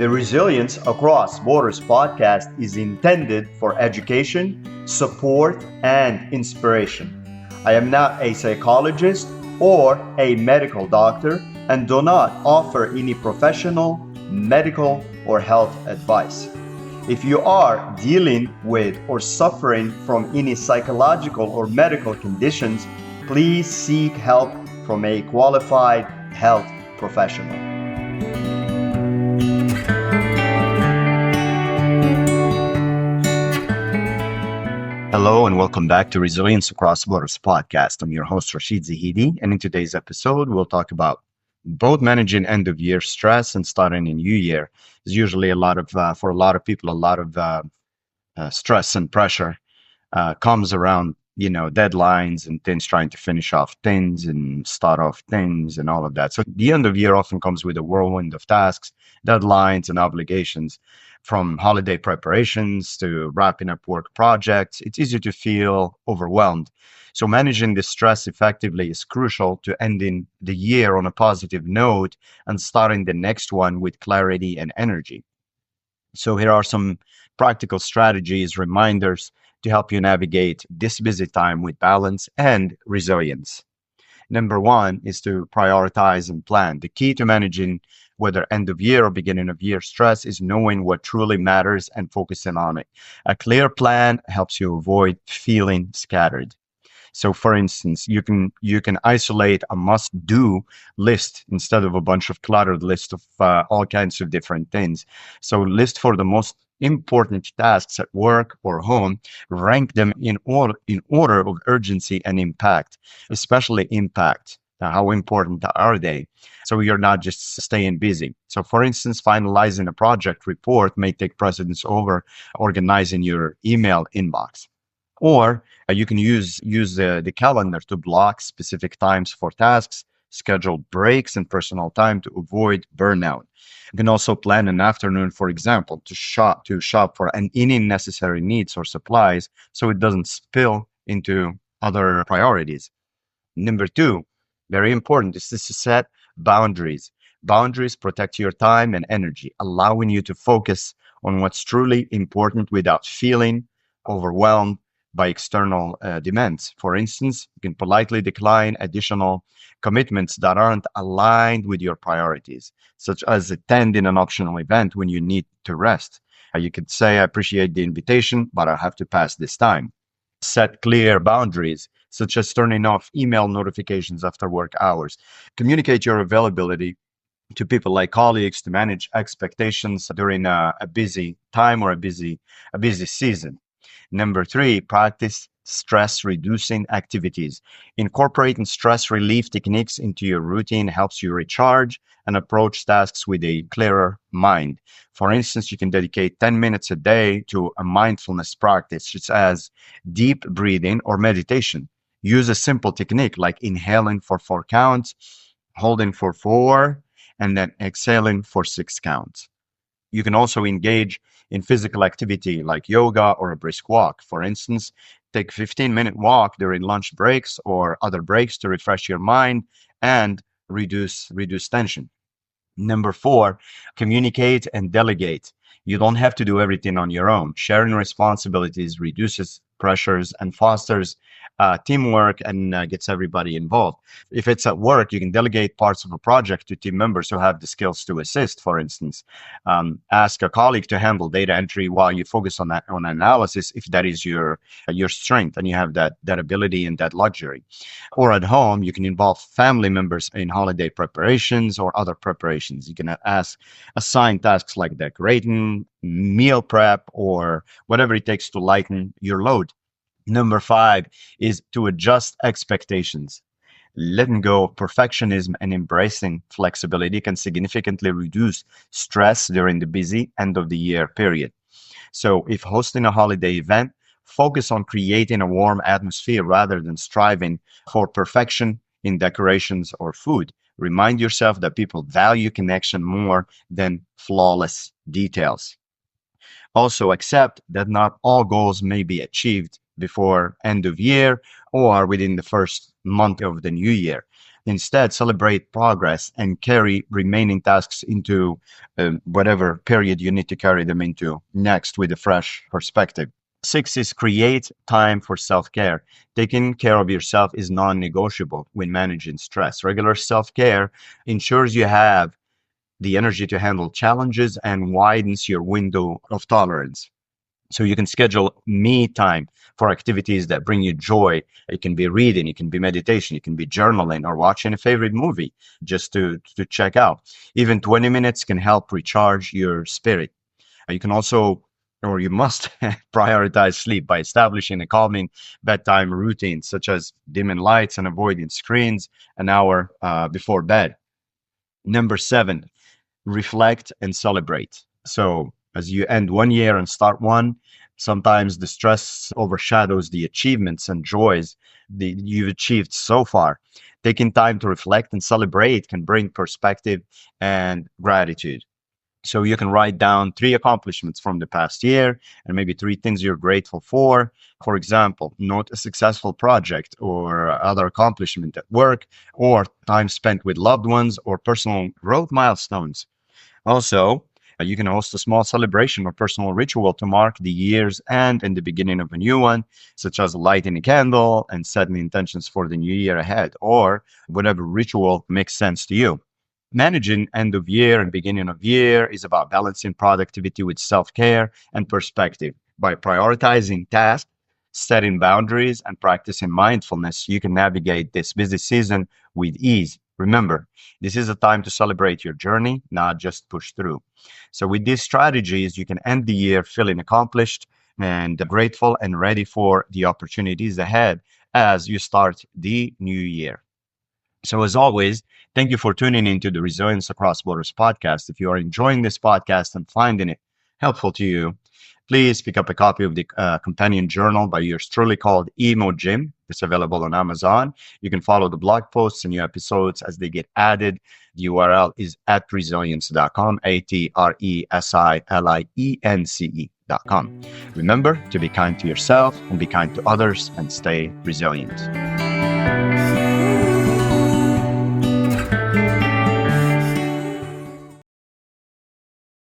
The Resilience Across Borders podcast is intended for education, support, and inspiration. I am not a psychologist or a medical doctor and do not offer any professional, medical, or health advice. If you are dealing with or suffering from any psychological or medical conditions, please seek help from a qualified health professional. Hello and welcome back to Resilience Across Borders podcast. I'm your host, Rachid, and in today's episode, we'll talk about both managing end of year stress and starting a new year. There's usually for a lot of people, a lot of stress and pressure comes around, deadlines and things, trying to finish off things and start off things and all of that. So the end of year often comes with a whirlwind of tasks, deadlines, and obligations. From holiday preparations to wrapping up work projects, it's easy to feel overwhelmed. So managing this stress effectively is crucial to ending the year on a positive note and starting the next one with clarity and energy. So here are some practical strategies, reminders to help you navigate this busy time with balance and resilience. Number one is to prioritize and plan. The key to managing whether end of year or beginning of year stress is knowing what truly matters and focusing on it. A clear plan helps you avoid feeling scattered. So for instance, you can isolate a must-do list instead of a bunch of cluttered lists of all kinds of different things. So list for the most important tasks at work or home, rank them in order of urgency and impact, especially impact. Now, how important are they? So you're not just staying busy. So for instance, finalizing a project report may take precedence over organizing your email inbox. Or you can use the calendar to block specific times for tasks, schedule breaks and personal time to avoid burnout. You can also plan an afternoon, for example, to shop for any necessary needs or supplies so it doesn't spill into other priorities. Number two, very important, is to set boundaries. Boundaries protect your time and energy, allowing you to focus on what's truly important without feeling overwhelmed by external demands. For instance, you can politely decline additional commitments that aren't aligned with your priorities, such as attending an optional event when you need to rest. You could say, I appreciate the invitation, but I have to pass this time. Set clear boundaries, such as turning off email notifications after work hours. Communicate your availability to people like colleagues to manage expectations during a busy time or a busy season. Number three, practice stress reducing activities. Incorporating stress relief techniques into your routine helps you recharge and approach tasks with a clearer mind. For instance, you can dedicate 10 minutes a day to a mindfulness practice, such as deep breathing or meditation. Use a simple technique like inhaling for 4 counts, holding for 4, and then exhaling for 6 counts. You can also engage in physical activity like yoga or a brisk walk. For instance, take a 15-minute walk during lunch breaks or other breaks to refresh your mind and reduce tension. Number four, communicate and delegate. You don't have to do everything on your own. Sharing responsibilities reduces pressures and fosters teamwork and gets everybody involved. If it's at work, you can delegate parts of a project to team members who have the skills to assist. For instance, ask a colleague to handle data entry while you focus on analysis, if that is your strength and you have that ability and that luxury. Or at home, you can involve family members in holiday preparations or other preparations. You can assign tasks like decorating, meal prep, or whatever it takes to lighten your load. Number five is to adjust expectations. Letting go of perfectionism and embracing flexibility can significantly reduce stress during the busy end of the year period. So if hosting a holiday event, focus on creating a warm atmosphere rather than striving for perfection in decorations or food. Remind yourself that people value connection more than flawless details. Also, accept that not all goals may be achieved before end of year or within the first month of the new year. Instead, celebrate progress and carry remaining tasks into whatever period you need to carry them into next with a fresh perspective. Six is create time for self care. Taking care of yourself is non negotiable when managing stress. Regular self care ensures you have the energy to handle challenges and widens your window of tolerance. So you can schedule me time for activities that bring you joy. It can be reading, it can be meditation, it can be journaling or watching a favorite movie just to check out. Even 20 minutes can help recharge your spirit. You can also, or you must prioritize sleep by establishing a calming bedtime routine, such as dimming lights and avoiding screens an hour before bed. Number seven, reflect and celebrate. So as you end one year and start one, sometimes the stress overshadows the achievements and joys that you've achieved so far. Taking time to reflect and celebrate can bring perspective and gratitude. So you can write down three accomplishments from the past year and maybe three things you're grateful for. For example, note a successful project or other accomplishment at work, or time spent with loved ones, or personal growth milestones. Also, you can host a small celebration or personal ritual to mark the year's end and the beginning of a new one, such as lighting a candle and setting intentions for the new year ahead, or whatever ritual makes sense to you. Managing end of year and beginning of year is about balancing productivity with self care and perspective. By prioritizing tasks, setting boundaries, and practicing mindfulness, you can navigate this busy season with ease. Remember, this is a time to celebrate your journey, not just push through. So, with these strategies, you can end the year feeling accomplished and grateful and ready for the opportunities ahead as you start the new year. So, as always, thank you for tuning into the Resilience Across Borders podcast. If you are enjoying this podcast and finding it helpful to you, please pick up a copy of the companion journal by yours truly called Emo Jim. It's available on Amazon. You can follow the blog posts and new episodes as they get added. The URL is at resilience.com, ATRESILIENCE.com. Remember to be kind to yourself and be kind to others and stay resilient.